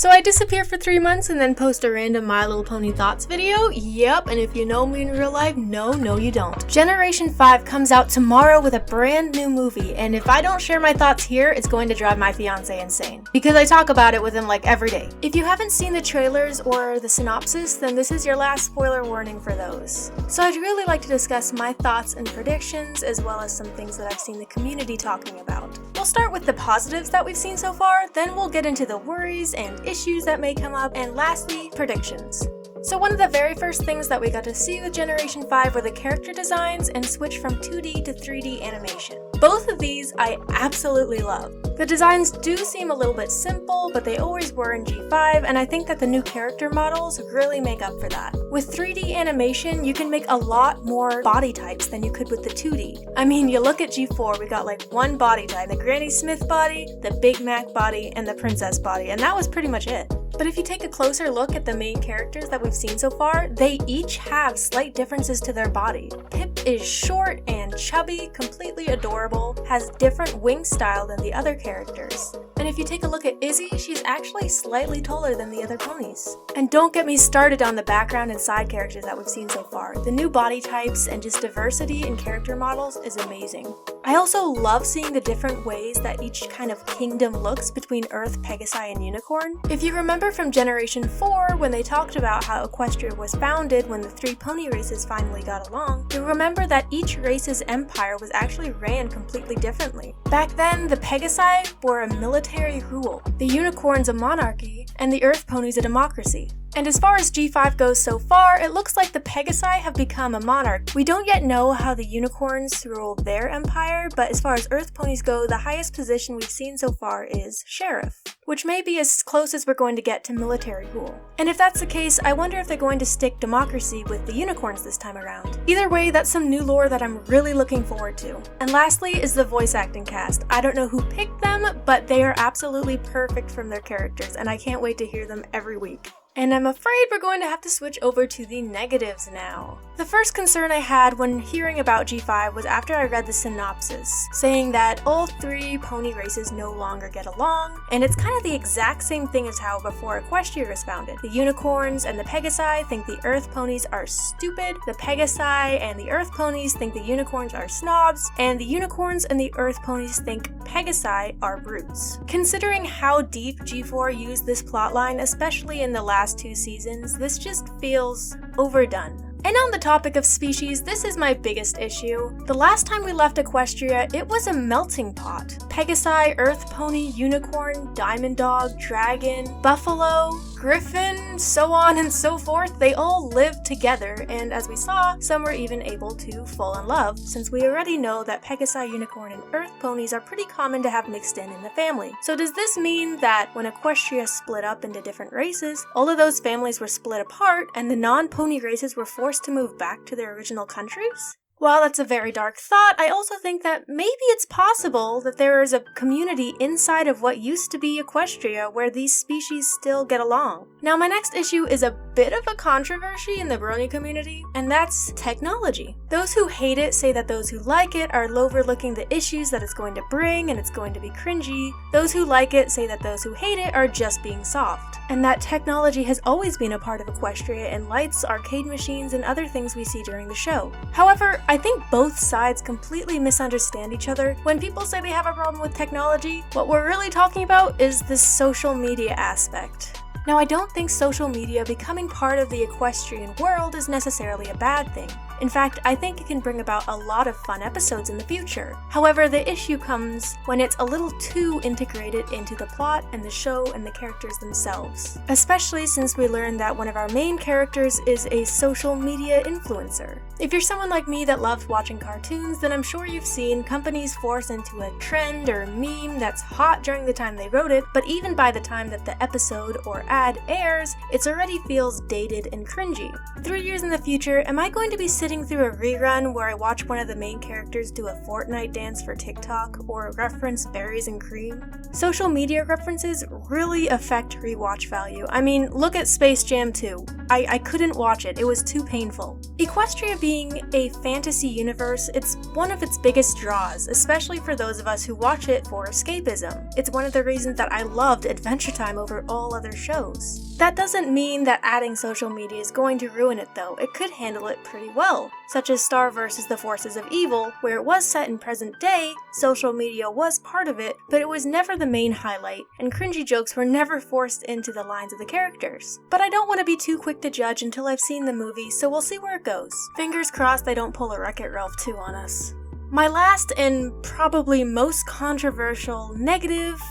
So I disappear for 3 months and then post a random My Little Pony thoughts video? Yep, and if you know me in real life, no you don't. Generation 5 comes out tomorrow with a brand new movie, and if I don't share my thoughts here, it's going to drive my fiance insane. Because I talk about it with him like every day. If you haven't seen the trailers or the synopsis, then this is your last spoiler warning for those. So I'd really like to discuss my thoughts and predictions, as well as some things that I've seen the community talking about. We'll start with the positives that we've seen so far, then we'll get into the worries and issues that may come up, and lastly, predictions. So one of the very first things that we got to see with Generation 5 were the character designs and switch from 2D to 3D animation. Both of these I absolutely love. The designs do seem a little bit simple, but they always were in G5, and I think that the new character models really make up for that. With 3D animation, you can make a lot more body types than you could with the 2D. I mean, you look at G4, we got like one body type, the Granny Smith body, the Big Mac body, and the Princess body, and that was pretty much it. But if you take a closer look at the main characters that we've seen so far, they each have slight differences to their body. Pip is short and chubby, completely adorable, has different wing style than the other characters. And if you take a look at Izzy, she's actually slightly taller than the other ponies. And don't get me started on the background and side characters that we've seen so far. The new body types and just diversity in character models is amazing. I also love seeing the different ways that each kind of kingdom looks between Earth, Pegasi, and Unicorn. If you remember from Generation 4, when they talked about how Equestria was founded when the 3 pony races finally got along, you'll remember that each race's empire was actually ran completely differently. Back then, the Pegasi were a military rule, the Unicorns a monarchy, and the Earth ponies a democracy. And as far as G5 goes so far, it looks like the Pegasi have become a monarch. We don't yet know how the Unicorns rule their empire, but as far as Earth ponies go, the highest position we've seen so far is Sheriff, which may be as close as we're going to get to military rule. And if that's the case, I wonder if they're going to stick democracy with the Unicorns this time around. Either way, that's some new lore that I'm really looking forward to. And lastly is the voice acting cast. I don't know who picked them, but they are absolutely perfect from their characters, and I can't wait to hear them every week. And I'm afraid we're going to have to switch over to the negatives now. The first concern I had when hearing about G5 was after I read the synopsis, saying that all 3 pony races no longer get along, and it's kind of the exact same thing as how before Equestria was founded. The Unicorns and the Pegasi think the Earth ponies are stupid, the Pegasi and the Earth ponies think the Unicorns are snobs, and the Unicorns and the Earth ponies think Pegasi are brutes. Considering how deep G4 used this plotline, especially in the last 2 seasons, this just feels overdone. And on the topic of species, this is my biggest issue. The last time we left Equestria, it was a melting pot. Pegasi, Earth Pony, Unicorn, Diamond Dog, Dragon, Buffalo, Griffin, so on and so forth, they all lived together, and as we saw, some were even able to fall in love, since we already know that Pegasi, Unicorn, and Earth ponies are pretty common to have mixed in the family. So does this mean that when Equestria split up into different races, all of those families were split apart, and the non-pony races were forced to move back to their original countries? While that's a very dark thought, I also think that maybe it's possible that there is a community inside of what used to be Equestria where these species still get along. Now, my next issue is a bit of a controversy in the brony community, and that's technology. Those who hate it say that those who like it are overlooking the issues that it's going to bring and it's going to be cringy. Those who like it say that those who hate it are just being soft, and that technology has always been a part of Equestria in lights, arcade machines, and other things we see during the show. However, I think both sides completely misunderstand each other. When people say they have a problem with technology, what we're really talking about is the social media aspect. Now, I don't think social media becoming part of the equestrian world is necessarily a bad thing. In fact, I think it can bring about a lot of fun episodes in the future. However, the issue comes when it's a little too integrated into the plot and the show and the characters themselves. Especially since we learned that one of our main characters is a social media influencer. If you're someone like me that loves watching cartoons, then I'm sure you've seen companies force into a trend or meme that's hot during the time they wrote it, but even by the time that the episode or ad airs, it already feels dated and cringy. 3 years in the future, am I going to be sitting through a rerun where I watch one of the main characters do a Fortnite dance for TikTok or reference berries and cream. Social media references really affect rewatch value. I mean, look at Space Jam 2. I couldn't watch it was too painful. Equestria being a fantasy universe, it's one of its biggest draws, especially for those of us who watch it for escapism. It's one of the reasons that I loved Adventure Time over all other shows. That doesn't mean that adding social media is going to ruin it though. It could handle it pretty well, such as Star vs. the Forces of Evil, where it was set in present day, social media was part of it, but it was never the main highlight, and cringy jokes were never forced into the lines of the characters. But I don't want to be too quick to judge until I've seen the movie, so we'll see where it goes. Fingers crossed they don't pull a Wreck-It Ralph 2 on us. My last and probably most controversial negative,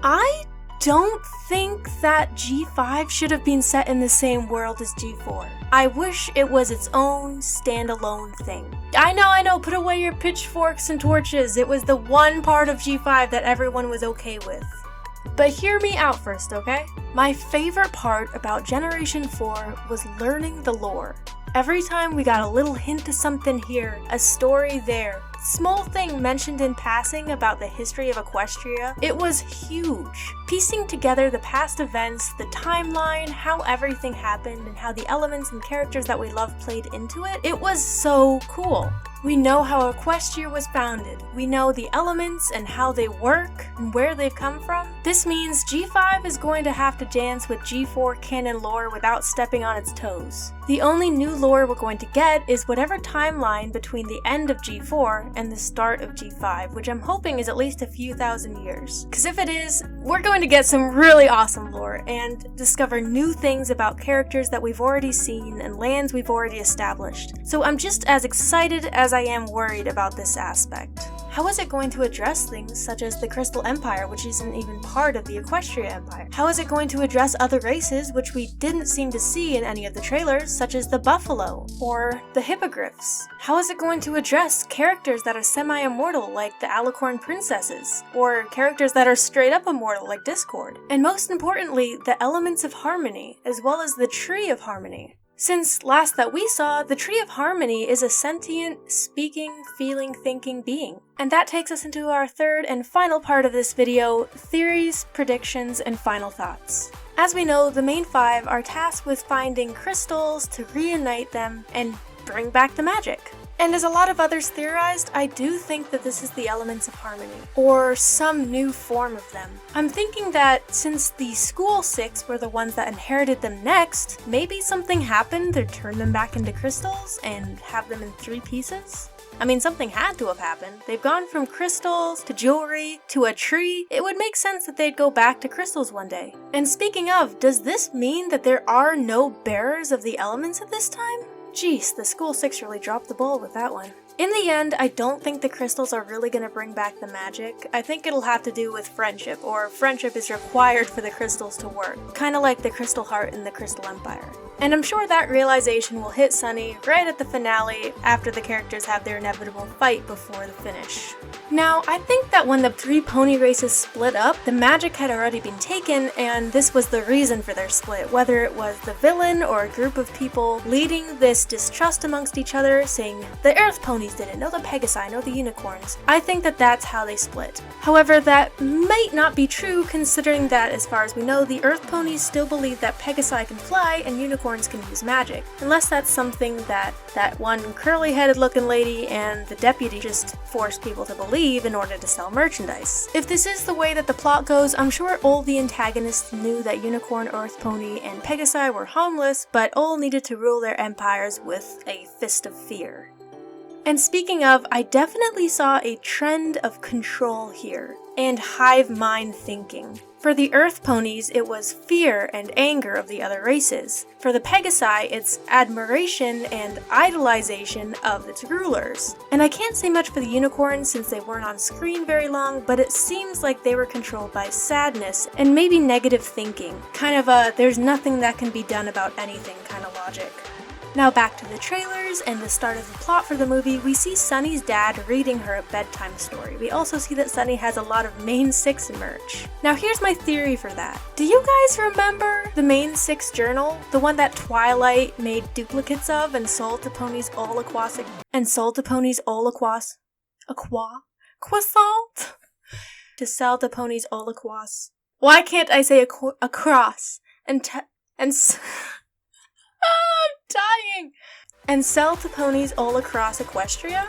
I don't think that G5 should have been set in the same world as G4. I wish it was its own standalone thing. I know, put away your pitchforks and torches. It was the one part of G5 that everyone was okay with. But hear me out first, okay? My favorite part about Generation 4 was learning the lore. Every time we got a little hint to something here, a story there, small thing mentioned in passing about the history of Equestria, it was huge. Piecing together the past events, the timeline, how everything happened, and how the elements and characters that we love played into it, it was so cool. We know how Equestria was founded. We know the elements and how they work and where they've come from. This means G5 is going to have to dance with G4 canon lore without stepping on its toes. The only new lore we're going to get is whatever timeline between the end of G4 and the start of G5, which I'm hoping is at least a few thousand years. Because if it is, we're going to get some really awesome lore and discover new things about characters that we've already seen and lands we've already established. So I'm just as excited as I am worried about this aspect. How is it going to address things such as the Crystal Empire, which isn't even part of the Equestria Empire? How is it going to address other races which we didn't seem to see in any of the trailers, such as the Buffalo or the Hippogriffs? How is it going to address characters that are semi-immortal like the Alicorn Princesses, or characters that are straight up immortal like Discord? And most importantly, the elements of harmony, as well as the Tree of Harmony. Since last that we saw, the Tree of Harmony is a sentient, speaking, feeling, thinking being. And that takes us into our third and final part of this video, theories, predictions, and final thoughts. As we know, the main five are tasked with finding crystals to reunite them and bring back the magic. And as a lot of others theorized, I do think that this is the elements of harmony, or some new form of them. I'm thinking that since the School Six were the ones that inherited them next, maybe something happened to turn them back into crystals and have them in 3 pieces? I mean, something had to have happened. They've gone from crystals to jewelry to a tree. It would make sense that they'd go back to crystals one day. And speaking of, does this mean that there are no bearers of the elements at this time? Jeez, the School Six really dropped the ball with that one. In the end, I don't think the crystals are really going to bring back the magic. I think it'll have to do with friendship, or friendship is required for the crystals to work. Kinda like the Crystal Heart in the Crystal Empire. And I'm sure that realization will hit Sunny right at the finale after the characters have their inevitable fight before the finish. Now, I think that when the 3 pony races split up, the magic had already been taken, and this was the reason for their split, whether it was the villain or a group of people leading this distrust amongst each other, saying, the Earth ponies did it, no the Pegasi, no the unicorns. I think that that's how they split. However, that might not be true, considering that, as far as we know, the Earth ponies still believe that Pegasi can fly and unicorns can use magic, unless that's something that one curly-headed looking lady and the deputy just forced people to believe in order to sell merchandise. If this is the way that the plot goes, I'm sure all the antagonists knew that Unicorn, Earth Pony, and Pegasi were harmless, but all needed to rule their empires with a fist of fear. And speaking of, I definitely saw a trend of control here, and hive mind thinking. For the Earth ponies, it was fear and anger of the other races. For the Pegasi, it's admiration and idolization of its rulers. And I can't say much for the unicorns since they weren't on screen very long, but it seems like they were controlled by sadness and maybe negative thinking. Kind of a there's nothing that can be done about anything kind of logic. Now back to the trailers and the start of the plot for the movie, we see Sunny's dad reading her a bedtime story. We also see that Sunny has a lot of Main 6 merch. Now here's my theory for that. Do you guys remember the Main 6 journal? The one that Twilight made duplicates of and sold to ponies all across croissant? To sell to ponies all across. Why can't I say across? I'm dying! And sell to ponies all across Equestria?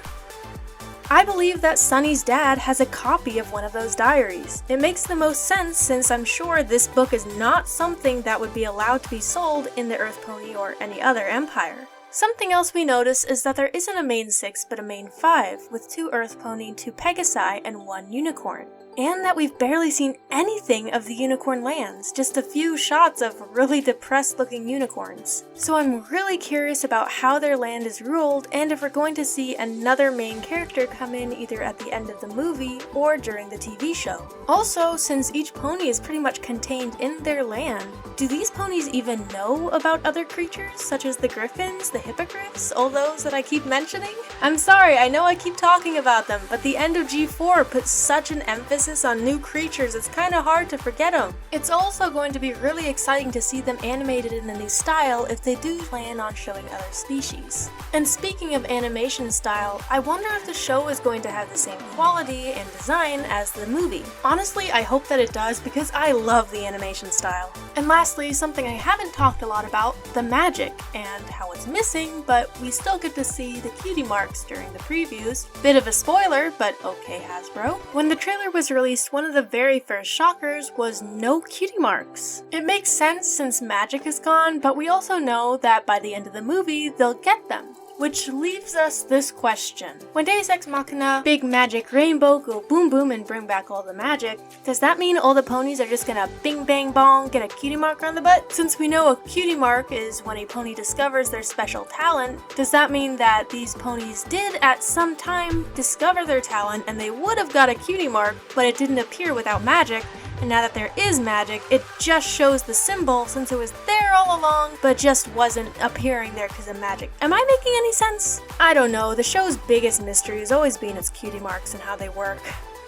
I believe that Sunny's dad has a copy of one of those diaries. It makes the most sense since I'm sure this book is not something that would be allowed to be sold in the Earth Pony or any other empire. Something else we notice is that there isn't a Main 6 but a Main 5, with 2 Earth Pony, 2 Pegasi, and 1 Unicorn. And that we've barely seen anything of the unicorn lands, just a few shots of really depressed looking unicorns. So I'm really curious about how their land is ruled and if we're going to see another main character come in either at the end of the movie or during the TV show. Also, since each pony is pretty much contained in their land, do these ponies even know about other creatures such as the griffins, the hippogriffs, all those that I keep mentioning? I'm sorry, I know I keep talking about them, but the end of G4 puts such an emphasis on new creatures, it's kinda hard to forget them. It's also going to be really exciting to see them animated in a new style if they do plan on showing other species. And speaking of animation style, I wonder if the show is going to have the same quality and design as the movie. Honestly, I hope that it does because I love the animation style. And lastly, something I haven't talked a lot about, the magic and how it's missing, but we still get to see the cutie marks during the previews. Bit of a spoiler, but okay Hasbro. When the trailer was released, one of the very first shockers was no cutie marks. It makes sense since magic is gone, but we also know that by the end of the movie, they'll get them. Which leaves us this question. When Deus Ex Machina, big magic rainbow, go boom boom and bring back all the magic, does that mean all the ponies are just gonna bing bang bong get a cutie mark on the butt? Since we know a cutie mark is when a pony discovers their special talent, does that mean that these ponies did at some time discover their talent and they would have got a cutie mark, but it didn't appear without magic? And now that there is magic, it just shows the symbol since it was there all along, but just wasn't appearing there because of magic. Am I making any sense? I don't know, the show's biggest mystery has always been its cutie marks and how they work.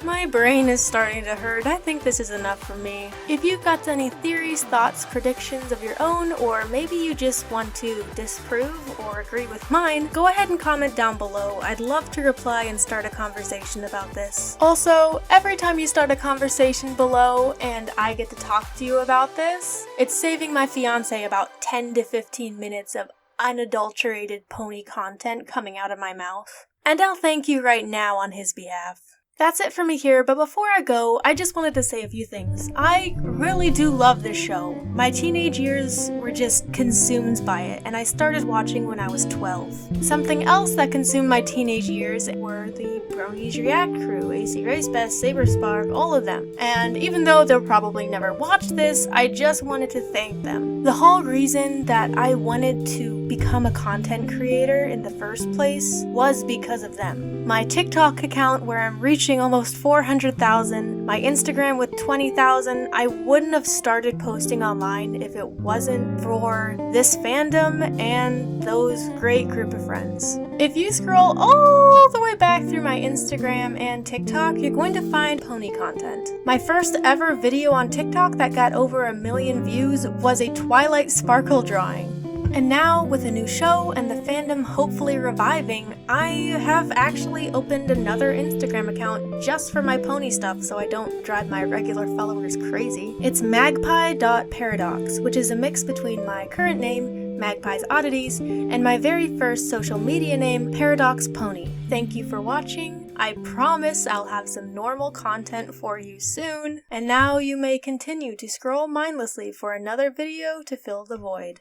My brain is starting to hurt. I think this is enough for me. If you've got any theories, thoughts, predictions of your own, or maybe you just want to disprove or agree with mine, go ahead and comment down below. I'd love to reply and start a conversation about this. Also, every time you start a conversation below and I get to talk to you about this, it's saving my fiance about 10 to 15 minutes of unadulterated pony content coming out of my mouth. And I'll thank you right now on his behalf. That's it for me here, but before I go, I just wanted to say a few things. I really do love this show. My teenage years were just consumed by it, and I started watching when I was 12. Something else that consumed my teenage years were the Bronies React crew, AC Race Best, Saber Spark, all of them. And even though they'll probably never watch this, I just wanted to thank them. The whole reason that I wanted to become a content creator in the first place was because of them. My TikTok account where I'm reaching almost 400,000, my Instagram with 20,000, I wouldn't have started posting online if it wasn't for this fandom and those great group of friends. If you scroll all the way back through my Instagram and TikTok, you're going to find pony content. My first ever video on TikTok that got over 1 million views was a Twilight Sparkle drawing. And now, with a new show and the fandom hopefully reviving, I have actually opened another Instagram account just for my pony stuff so I don't drive my regular followers crazy. It's magpie.paradox, which is a mix between my current name, Magpie's Oddities, and my very first social media name, Paradox Pony. Thank you for watching. I promise I'll have some normal content for you soon. And now you may continue to scroll mindlessly for another video to fill the void.